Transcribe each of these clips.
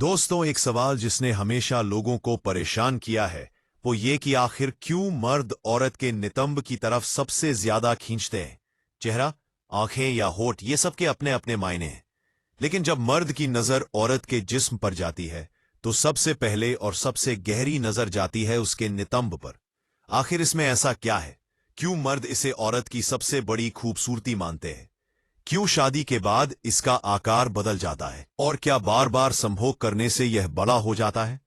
दोस्तों, एक सवाल जिसने हमेशा लोगों को परेशान किया है वो ये कि आखिर क्यों मर्द औरत के नितंब की तरफ सबसे ज्यादा खींचते हैं। चेहरा, आंखें या होठ, ये सब के अपने अपने मायने हैं, लेकिन जब मर्द की नजर औरत के जिस्म पर जाती है तो सबसे पहले और सबसे गहरी नजर जाती है उसके नितंब पर। आखिर इसमें ऐसा क्या है? क्यों मर्द इसे औरत की सबसे बड़ी खूबसूरती मानते हैं? क्यों शादी के बाद इसका आकार बदल जाता है? और क्या बार बार संभोग करने से यह बड़ा हो जाता है?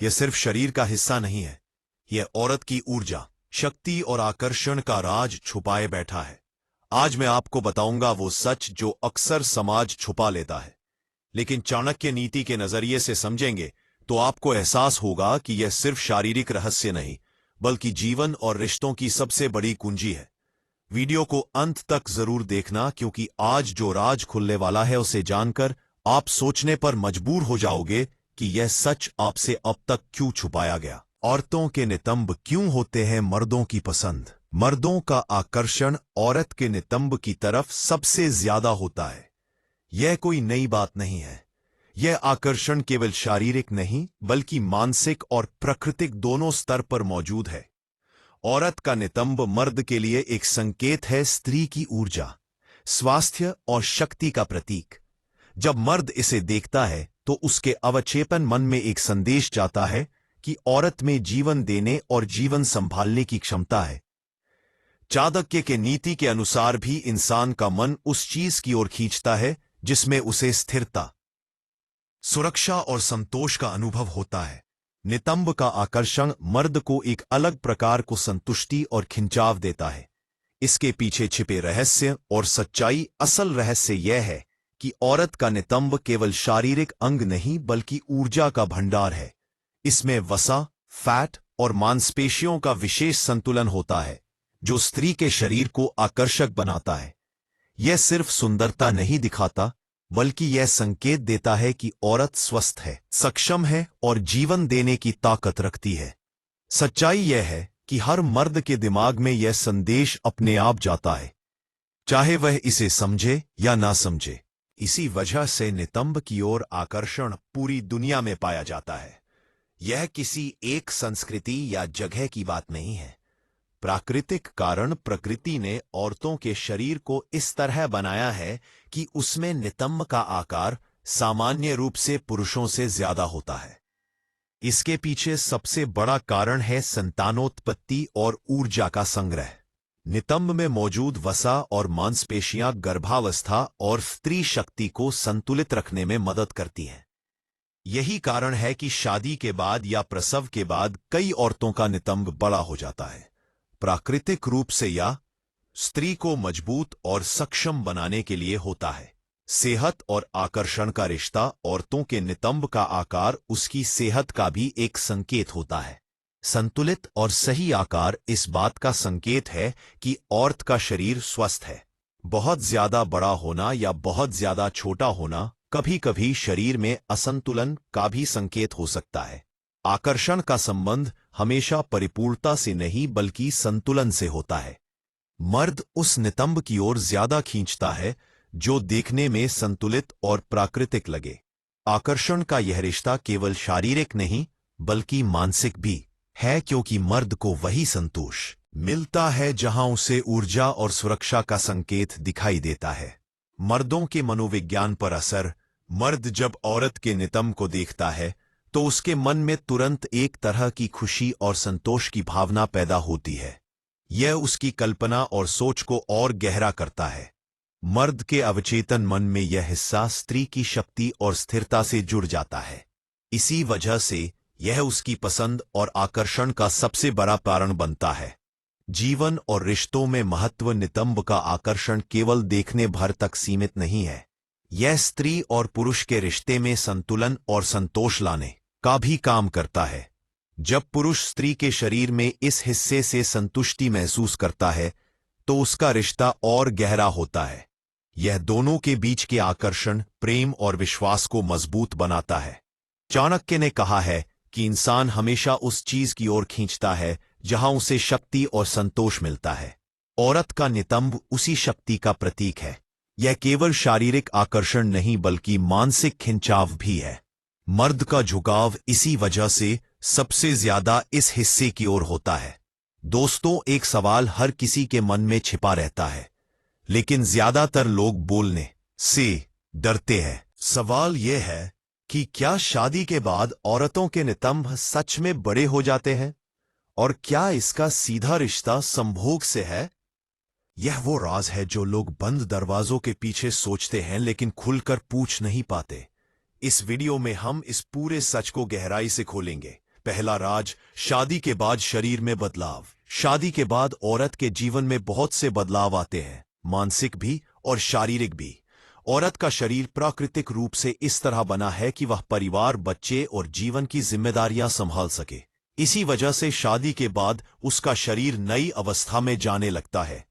यह सिर्फ शरीर का हिस्सा नहीं है, यह औरत की ऊर्जा, शक्ति और आकर्षण का राज छुपाए बैठा है। आज मैं आपको बताऊंगा वो सच जो अक्सर समाज छुपा लेता है, लेकिन चाणक्य नीति के नजरिए से समझेंगे तो आपको एहसास होगा कि यह सिर्फ शारीरिक रहस्य नहीं, बल्कि जीवन और रिश्तों की सबसे बड़ी कुंजी है। वीडियो को अंत तक जरूर देखना, क्योंकि आज जो राज खुलने वाला है उसे जानकर आप सोचने पर मजबूर हो जाओगे कि यह सच आपसे अब तक क्यों छुपाया गया। औरतों के नितंब क्यों होते हैं मर्दों की पसंद? मर्दों का आकर्षण औरत के नितंब की तरफ सबसे ज्यादा होता है। यह कोई नई बात नहीं है। यह आकर्षण केवल शारीरिक नहीं बल्कि मानसिक और प्राकृतिक दोनों स्तर पर मौजूद है। औरत का नितंब मर्द के लिए एक संकेत है, स्त्री की ऊर्जा, स्वास्थ्य और शक्ति का प्रतीक। जब मर्द इसे देखता है तो उसके अवचेतन मन में एक संदेश जाता है कि औरत में जीवन देने और जीवन संभालने की क्षमता है। चाणक्य के नीति के अनुसार भी इंसान का मन उस चीज की ओर खींचता है जिसमें उसे स्थिरता, सुरक्षा और संतोष का अनुभव होता है। नितंब का आकर्षण मर्द को एक अलग प्रकार को संतुष्टि और खिंचाव देता है। इसके पीछे छिपे रहस्य और सच्चाई, असल रहस्य यह है कि औरत का नितंब केवल शारीरिक अंग नहीं बल्कि ऊर्जा का भंडार है। इसमें वसा, फैट और मांसपेशियों का विशेष संतुलन होता है जो स्त्री के शरीर को आकर्षक बनाता है। यह सिर्फ सुंदरता नहीं दिखाता बल्कि यह संकेत देता है कि औरत स्वस्थ है, सक्षम है और जीवन देने की ताकत रखती है। सच्चाई यह है कि हर मर्द के दिमाग में यह संदेश अपने आप जाता है, चाहे वह इसे समझे या ना समझे। इसी वजह से नितंब की ओर आकर्षण पूरी दुनिया में पाया जाता है। यह किसी एक संस्कृति या जगह की बात नहीं है। प्राकृतिक कारण, प्रकृति ने औरतों के शरीर को इस तरह बनाया है कि उसमें नितंब का आकार सामान्य रूप से पुरुषों से ज्यादा होता है। इसके पीछे सबसे बड़ा कारण है संतानोत्पत्ति और ऊर्जा का संग्रह। नितंब में मौजूद वसा और मांसपेशियां गर्भावस्था और स्त्री शक्ति को संतुलित रखने में मदद करती हैं। यही कारण है कि शादी के बाद या प्रसव के बाद कई औरतों का नितंब बड़ा हो जाता है। प्राकृतिक रूप से या स्त्री को मजबूत और सक्षम बनाने के लिए होता है। सेहत और आकर्षण का रिश्ता, औरतों के नितंब का आकार उसकी सेहत का भी एक संकेत होता है। संतुलित और सही आकार इस बात का संकेत है कि औरत का शरीर स्वस्थ है। बहुत ज्यादा बड़ा होना या बहुत ज्यादा छोटा होना कभी कभी शरीर में असंतुलन का भी संकेत हो सकता है। आकर्षण का संबंध हमेशा परिपूर्णता से नहीं बल्कि संतुलन से होता है। मर्द उस नितंब की ओर ज्यादा खींचता है जो देखने में संतुलित और प्राकृतिक लगे। आकर्षण का यह रिश्ता केवल शारीरिक नहीं बल्कि मानसिक भी है, क्योंकि मर्द को वही संतोष मिलता है जहां उसे ऊर्जा और सुरक्षा का संकेत दिखाई देता है। मर्दों के मनोविज्ञान पर असर। मर्द जब औरत के नितंब को देखता है तो उसके मन में तुरंत एक तरह की खुशी और संतोष की भावना पैदा होती है। यह उसकी कल्पना और सोच को और गहरा करता है। मर्द के अवचेतन मन में यह हिस्सा स्त्री की शक्ति और स्थिरता से जुड़ जाता है। इसी वजह से यह उसकी पसंद और आकर्षण का सबसे बड़ा कारण बनता है। जीवन और रिश्तों में महत्व। नितंब का आकर्षण केवल देखने भर तक सीमित नहीं है। यह स्त्री और पुरुष के रिश्ते में संतुलन और संतोष लाने का भी काम करता है। जब पुरुष स्त्री के शरीर में इस हिस्से से संतुष्टि महसूस करता है तो उसका रिश्ता और गहरा होता है। यह दोनों के बीच के आकर्षण, प्रेम और विश्वास को मजबूत बनाता है। चाणक्य ने कहा है कि इंसान हमेशा उस चीज की ओर खींचता है जहां उसे शक्ति और संतोष मिलता है। औरत का नितंब उसी शक्ति का प्रतीक है। यह केवल शारीरिक आकर्षण नहीं बल्कि मानसिक खिंचाव भी है। मर्द का झुकाव इसी वजह से सबसे ज्यादा इस हिस्से की ओर होता है। दोस्तों, एक सवाल हर किसी के मन में छिपा रहता है, लेकिन ज्यादातर लोग बोलने से डरते हैं। सवाल यह है कि क्या शादी के बाद औरतों के नितंब सच में बड़े हो जाते हैं, और क्या इसका सीधा रिश्ता संभोग से है? यह वो राज है जो लोग बंद दरवाजों के पीछे सोचते हैं लेकिन खुलकर पूछ नहीं पाते। इस वीडियो में हम इस पूरे सच को गहराई से खोलेंगे। पहला राज, शादी के बाद शरीर में बदलाव। शादी के बाद औरत के जीवन में बहुत से बदलाव आते हैं, मानसिक भी और शारीरिक भी। औरत का शरीर प्राकृतिक रूप से इस तरह बना है कि वह परिवार, बच्चे और जीवन की जिम्मेदारियां संभाल सके। इसी वजह से शादी के बाद उसका शरीर नई अवस्था में जाने लगता है।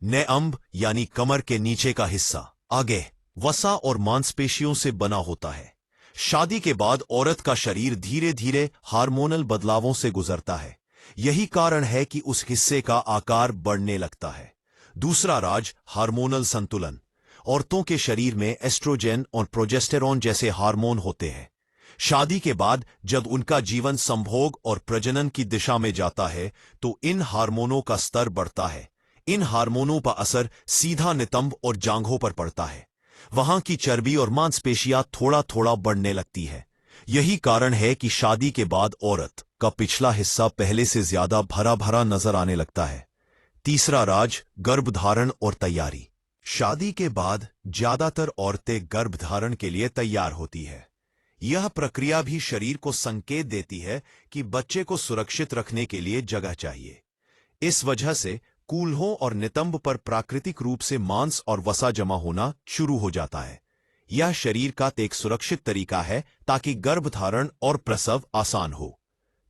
नेअंब यानी कमर के नीचे का हिस्सा आगे वसा और मांसपेशियों से बना होता है। शादी के बाद औरत का शरीर धीरे धीरे हार्मोनल बदलावों से गुजरता है। यही कारण है कि उस हिस्से का आकार बढ़ने लगता है। दूसरा राज, हार्मोनल संतुलन। औरतों के शरीर में एस्ट्रोजेन और प्रोजेस्टेरॉन जैसे हार्मोन होते हैं। शादी के बाद जब उनका जीवन संभोग और प्रजनन की दिशा में जाता है तो इन हार्मोनों का स्तर बढ़ता है। इन हार्मोनों का असर सीधा नितंब और जांघों पर पड़ता है। वहां की चर्बी और मांसपेशियां थोड़ा थोड़ा बढ़ने लगती है। यही कारण है कि शादी के बाद औरत का पिछला हिस्सा पहले से ज्यादा भरा भरा नजर आने लगता है। तीसरा राज, गर्भधारण और तैयारी। शादी के बाद ज्यादातर औरतें गर्भधारण के लिए तैयार होती है। यह प्रक्रिया भी शरीर को संकेत देती है कि बच्चे को सुरक्षित रखने के लिए जगह चाहिए। इस वजह से कूल्हों और नितंब पर प्राकृतिक रूप से मांस और वसा जमा होना शुरू हो जाता है। यह शरीर का एक सुरक्षित तरीका है ताकि गर्भधारण और प्रसव आसान हो।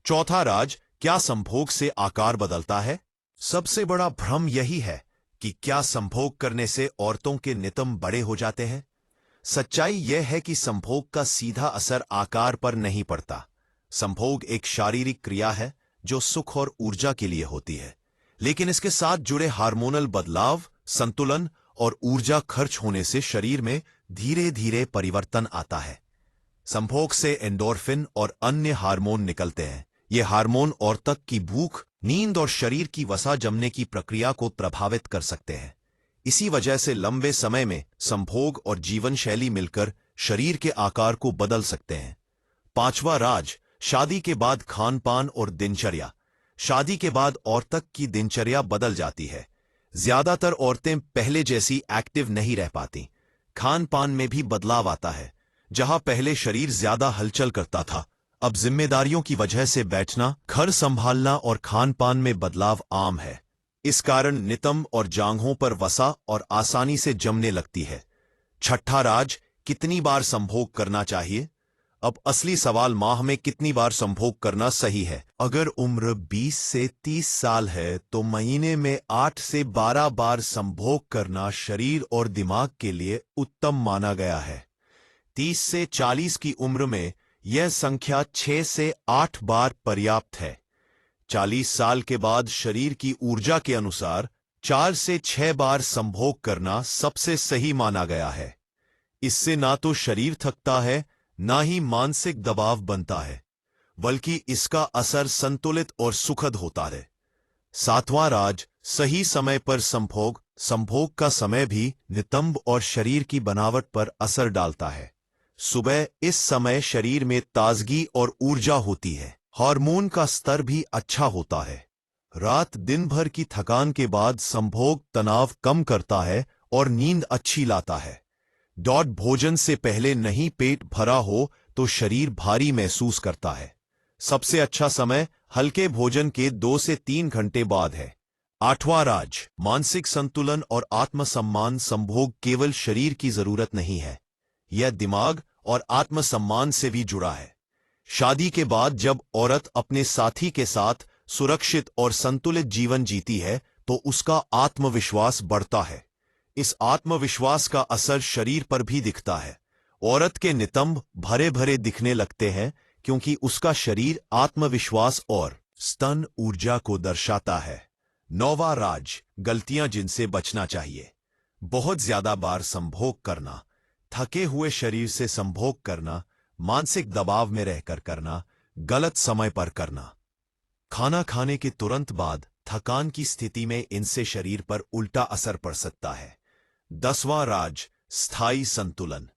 चौथा राज, क्या संभोग से आकार बदलता है? सबसे बड़ा भ्रम यही है कि क्या संभोग करने से औरतों के नितंब बड़े हो जाते हैं। सच्चाई यह है कि संभोग का सीधा असर आकार पर नहीं पड़ता। संभोग एक शारीरिक क्रिया है जो सुख और ऊर्जा के लिए होती है, लेकिन इसके साथ जुड़े हार्मोनल बदलाव, संतुलन और ऊर्जा खर्च होने से शरीर में धीरे धीरे परिवर्तन आता है। संभोग से एंडोर्फिन और अन्य हार्मोन निकलते हैं। ये हार्मोन औरत की भूख, नींद और शरीर की वसा जमने की प्रक्रिया को प्रभावित कर सकते हैं। इसी वजह से लंबे समय में संभोग और जीवन शैली मिलकर शरीर के आकार को बदल सकते हैं। पांचवा राज, शादी के बाद खान पान और दिनचर्या। शादी के बाद औरत की दिनचर्या बदल जाती है। ज्यादातर औरतें पहले जैसी एक्टिव नहीं रह पाती। खान पान में भी बदलाव आता है। जहां पहले शरीर ज्यादा हलचल करता था, अब जिम्मेदारियों की वजह से बैठना, घर संभालना और खान पान में बदलाव आम है। इस कारण नितंब और जांघों पर वसा और आसानी से जमने लगती है। छठा राज, कितनी बार संभोग करना चाहिए? अब असली सवाल माह में कितनी बार संभोग करना सही है। अगर उम्र 20 से 30 साल है तो महीने में 8 से 12 बार संभोग करना शरीर और दिमाग के लिए उत्तम माना गया है। 30 से 40 की उम्र में यह संख्या 6 से 8 बार पर्याप्त है। 40 साल के बाद शरीर की ऊर्जा के अनुसार 4 से 6 बार संभोग करना सबसे सही माना गया है। इससे ना तो शरीर थकता है, ना ही मानसिक दबाव बनता है, बल्कि इसका असर संतुलित और सुखद होता है। सातवां राज, सही समय पर संभोग। संभोग का समय भी नितंब और शरीर की बनावट पर असर डालता है। सुबह इस समय शरीर में ताजगी और ऊर्जा होती है। हार्मोन का स्तर भी अच्छा होता है। रात दिन भर की थकान के बाद संभोग तनाव कम करता है और नींद अच्छी लाता है। भोजन से पहले नहीं पेट भरा हो तो शरीर भारी महसूस करता है। सबसे अच्छा समय हल्के भोजन के 2 से 3 घंटे बाद है। आठवां राज, मानसिक संतुलन और आत्मसम्मान। संभोग केवल शरीर की जरूरत नहीं है, यह दिमाग और आत्मसम्मान से भी जुड़ा है। शादी के बाद जब औरत अपने साथी के साथ सुरक्षित और संतुलित जीवन जीती है तो उसका आत्मविश्वास बढ़ता है। इस आत्मविश्वास का असर शरीर पर भी दिखता है। औरत के नितंब भरे भरे दिखने लगते हैं क्योंकि उसका शरीर आत्मविश्वास और स्तन ऊर्जा को दर्शाता है। नौवां राज, गलतियां जिनसे बचना चाहिए। बहुत ज्यादा बार संभोग करना, थके हुए शरीर से संभोग करना, मानसिक दबाव में रहकर करना, गलत समय पर करना, खाना खाने के तुरंत बाद थकान की स्थिति में इनसे शरीर पर उल्टा असर पड़ सकता है। 10वां राज, स्थायी संतुलन।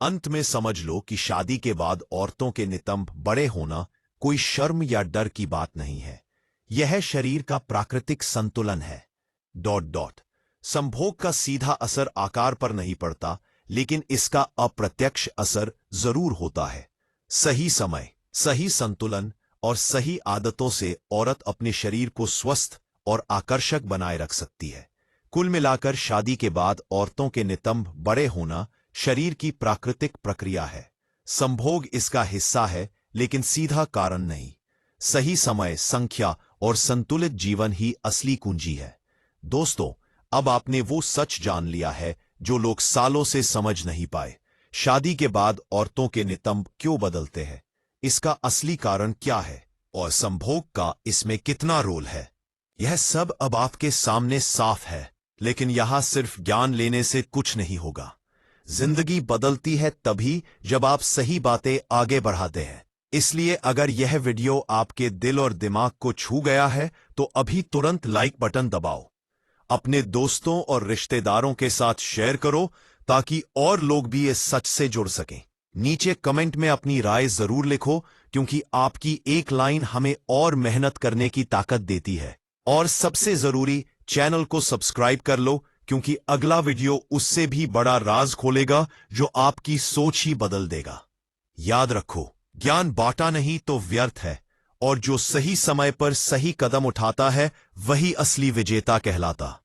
अंत में समझ लो कि शादी के बाद औरतों के नितंब बड़े होना कोई शर्म या डर की बात नहीं है। यह शरीर का प्राकृतिक संतुलन है। संभोग का सीधा असर आकार पर नहीं पड़ता, लेकिन इसका अप्रत्यक्ष असर जरूर होता है। सही समय, सही संतुलन और सही आदतों से औरत अपने शरीर को स्वस्थ और आकर्षक बनाए रख सकती है। कुल मिलाकर शादी के बाद औरतों के नितंब बड़े होना शरीर की प्राकृतिक प्रक्रिया है। संभोग इसका हिस्सा है, लेकिन सीधा कारण नहीं। सही समय, संख्या और संतुलित जीवन ही असली कुंजी है। दोस्तों, अब आपने वो सच जान लिया है जो लोग सालों से समझ नहीं पाए। शादी के बाद औरतों के नितंब क्यों बदलते हैं, इसका असली कारण क्या है और संभोग का इसमें कितना रोल है। यह सब अब आपके सामने साफ है, लेकिन यहां सिर्फ ज्ञान लेने से कुछ नहीं होगा। जिंदगी बदलती है तभी जब आप सही बातें आगे बढ़ाते हैं। इसलिए अगर यह वीडियो आपके दिल और दिमाग को छू गया है तो अभी तुरंत लाइक बटन दबाओ। अपने दोस्तों और रिश्तेदारों के साथ शेयर करो ताकि और लोग भी इस सच से जुड़ सकें। नीचे कमेंट में अपनी राय जरूर लिखो, क्योंकि आपकी एक लाइन हमें और मेहनत करने की ताकत देती है। और सबसे जरूरी, चैनल को सब्सक्राइब कर लो, क्योंकि अगला वीडियो उससे भी बड़ा राज खोलेगा जो आपकी सोच ही बदल देगा। याद रखो, ज्ञान बांटा नहीं तो व्यर्थ है, और जो सही समय पर सही कदम उठाता है वही असली विजेता कहलाता।